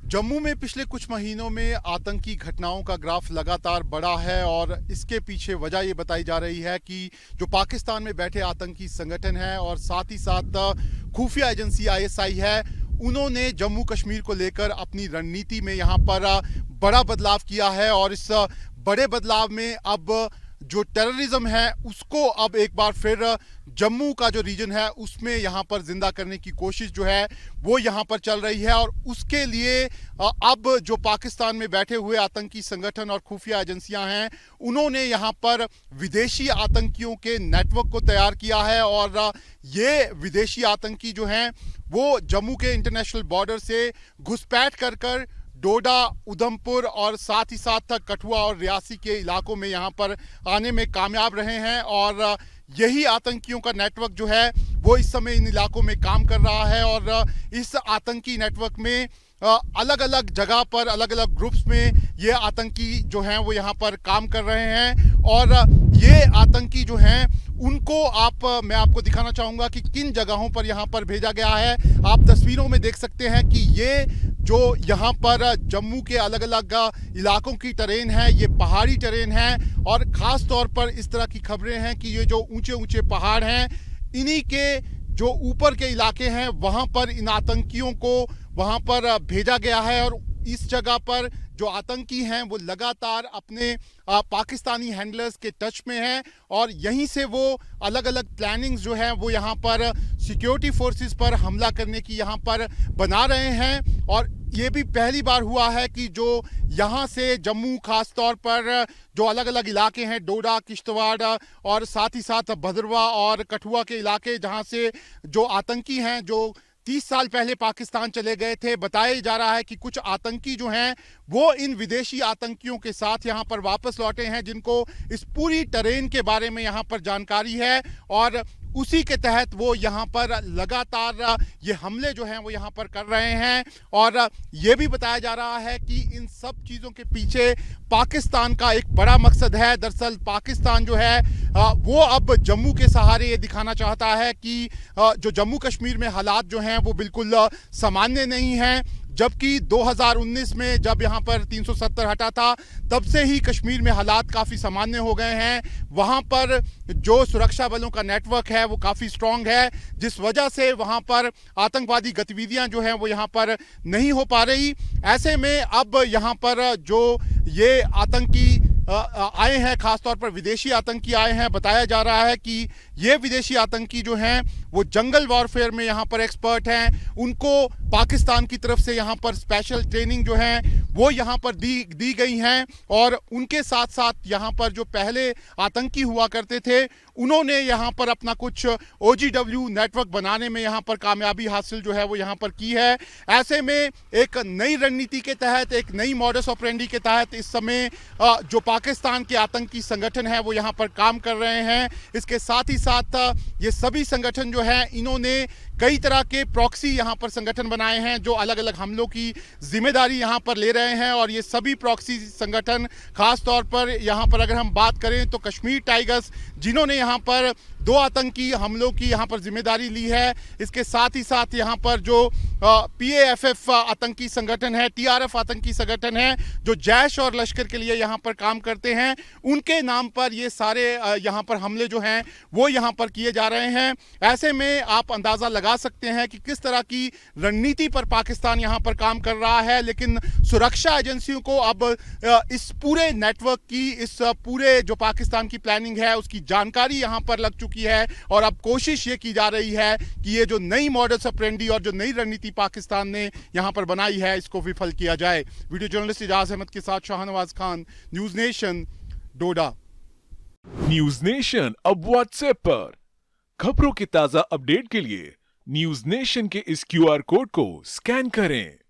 जम्मू में पिछले कुछ महीनों में आतंकी घटनाओं का ग्राफ लगातार बढ़ा है और इसके पीछे वजह ये बताई जा रही है कि जो पाकिस्तान में बैठे आतंकी संगठन है और साथ ही साथ खुफिया एजेंसी आईएसआई है, उन्होंने जम्मू कश्मीर को लेकर अपनी रणनीति में यहाँ पर बड़ा बदलाव किया है। और इस बड़े बदलाव में अब जो टेररिज्म है उसको अब एक बार फिर जम्मू का जो रीजन है उसमें यहाँ पर जिंदा करने की कोशिश जो है वो यहाँ पर चल रही है। और उसके लिए अब जो पाकिस्तान में बैठे हुए आतंकी संगठन और खुफिया एजेंसियां हैं, उन्होंने यहाँ पर विदेशी आतंकियों के नेटवर्क को तैयार किया है। और ये विदेशी आतंकी जो हैं वो जम्मू के इंटरनेशनल बॉर्डर से घुसपैठ कर डोडा, उधमपुर और साथ ही साथ कठुआ और रियासी के इलाकों में यहाँ पर आने में कामयाब रहे हैं। और यही आतंकियों का नेटवर्क जो है वो इस समय इन इलाकों में काम कर रहा है। और इस आतंकी नेटवर्क में अलग अलग जगह पर अलग अलग ग्रुप्स में ये आतंकी जो हैं वो यहाँ पर काम कर रहे हैं। और ये आतंकी जो हैं उनको मैं आपको दिखाना चाहूँगा कि किन जगहों पर यहाँ पर भेजा गया है। आप तस्वीरों में देख सकते हैं कि ये जो यहाँ पर जम्मू के अलग अलग इलाकों की टेरेन है, ये पहाड़ी टेरेन है। और ख़ास तौर पर इस तरह की खबरें हैं कि ये जो ऊंचे ऊंचे पहाड़ हैं, इन्हीं के जो ऊपर के इलाके हैं वहाँ पर इन आतंकियों को वहाँ पर भेजा गया है। और इस जगह पर जो आतंकी हैं वो लगातार अपने पाकिस्तानी हैंडलर्स के टच में हैं और यहीं से वो अलग अलग प्लानिंग्स जो हैं वो यहाँ पर सिक्योरिटी फोर्सेस पर हमला करने की यहाँ पर बना रहे हैं। और ये भी पहली बार हुआ है कि जो यहाँ से जम्मू खास तौर पर जो अलग अलग इलाके हैं, डोडा, किश्तवाड़ और साथ ही साथ भद्रवा और कठुआ के इलाके, जहाँ से जो आतंकी हैं जो 30 साल पहले पाकिस्तान चले गए थे, बताया जा रहा है कि कुछ आतंकी जो हैं वो इन विदेशी आतंकियों के साथ यहाँ पर वापस लौटे हैं, जिनको इस पूरी टेरेन के बारे में यहाँ पर जानकारी है। और उसी के तहत वो यहाँ पर लगातार ये हमले जो हैं वो यहाँ पर कर रहे हैं। और ये भी बताया जा रहा है कि इन सब चीज़ों के पीछे पाकिस्तान का एक बड़ा मकसद है। दरअसल पाकिस्तान जो है वो अब जम्मू के सहारे ये दिखाना चाहता है कि जो जम्मू कश्मीर में हालात जो हैं वो बिल्कुल सामान्य नहीं हैं। जबकि 2019 में जब यहाँ पर 370 हटा था, तब से ही कश्मीर में हालात काफ़ी सामान्य हो गए हैं। वहाँ पर जो सुरक्षा बलों का नेटवर्क है वो काफ़ी स्ट्रॉन्ग है, जिस वजह से वहाँ पर आतंकवादी गतिविधियाँ जो हैं वो यहाँ पर नहीं हो पा रही। ऐसे में अब यहाँ पर जो ये आतंकी आए हैं, खासतौर पर विदेशी आतंकी आए हैं, बताया जा रहा है कि ये विदेशी आतंकी जो हैं वो जंगल वॉरफेयर में यहाँ पर एक्सपर्ट हैं। उनको पाकिस्तान की तरफ से यहाँ पर स्पेशल ट्रेनिंग जो है वो यहाँ पर दी गई हैं। और उनके साथ साथ यहाँ पर जो पहले आतंकी हुआ करते थे, उन्होंने यहाँ पर अपना कुछ OGW नेटवर्क बनाने में यहाँ पर कामयाबी हासिल जो है वो यहाँ पर की है। ऐसे में एक नई रणनीति के तहत, एक नई मॉडस ऑपरेंडी के तहत इस समय जो पाकिस्तान के आतंकी संगठन है वो यहाँ पर काम कर रहे हैं। इसके साथ ही साथ ये सभी संगठन जो है इन्होंने कई तरह के प्रॉक्सी यहाँ पर संगठन बनाए हैं जो अलग अलग हमलों की जिम्मेदारी यहाँ पर ले रहे हैं। और ये सभी प्रॉक्सी संगठन, खास तौर पर यहाँ पर अगर हम बात करें तो कश्मीर टाइगर्स, जिन्होंने यहाँ पर 2 आतंकी हमलों की यहाँ पर जिम्मेदारी ली है। इसके साथ ही साथ यहाँ पर जो PAFF आतंकी संगठन है, TRF आतंकी संगठन है, जो जैश और लश्कर के लिए यहाँ पर काम करते हैं, उनके नाम पर ये सारे यहाँ पर हमले जो हैं वो यहाँ पर किए जा रहे हैं। ऐसे में आप अंदाज़ा लगा सकते हैं कि किस तरह की रणनीति पर पाकिस्तान यहाँ पर काम कर रहा है। लेकिन सुरक्षा एजेंसियों को अब इस पूरे नेटवर्क की, इस पूरे जो पाकिस्तान की प्लानिंग है उसकी जानकारी यहाँ पर लग चुकी है। और अब कोशिश ये की जा रही है कि ये जो नई मॉडस ऑपरेंडी और जो नई रणनीति पाकिस्तान ने यहाँ पर बनाई है इसको विफल किया जाए। वीडियो जर्नलिस्ट इजाज अहमद के साथ शाहनवाज खान, न्यूज नेशन, डोडा। न्यूज नेशन अब व्हाट्सएप पर खबरों के ताजा अपडेट के लिए न्यूज नेशन के इस QR कोड को स्कैन करें।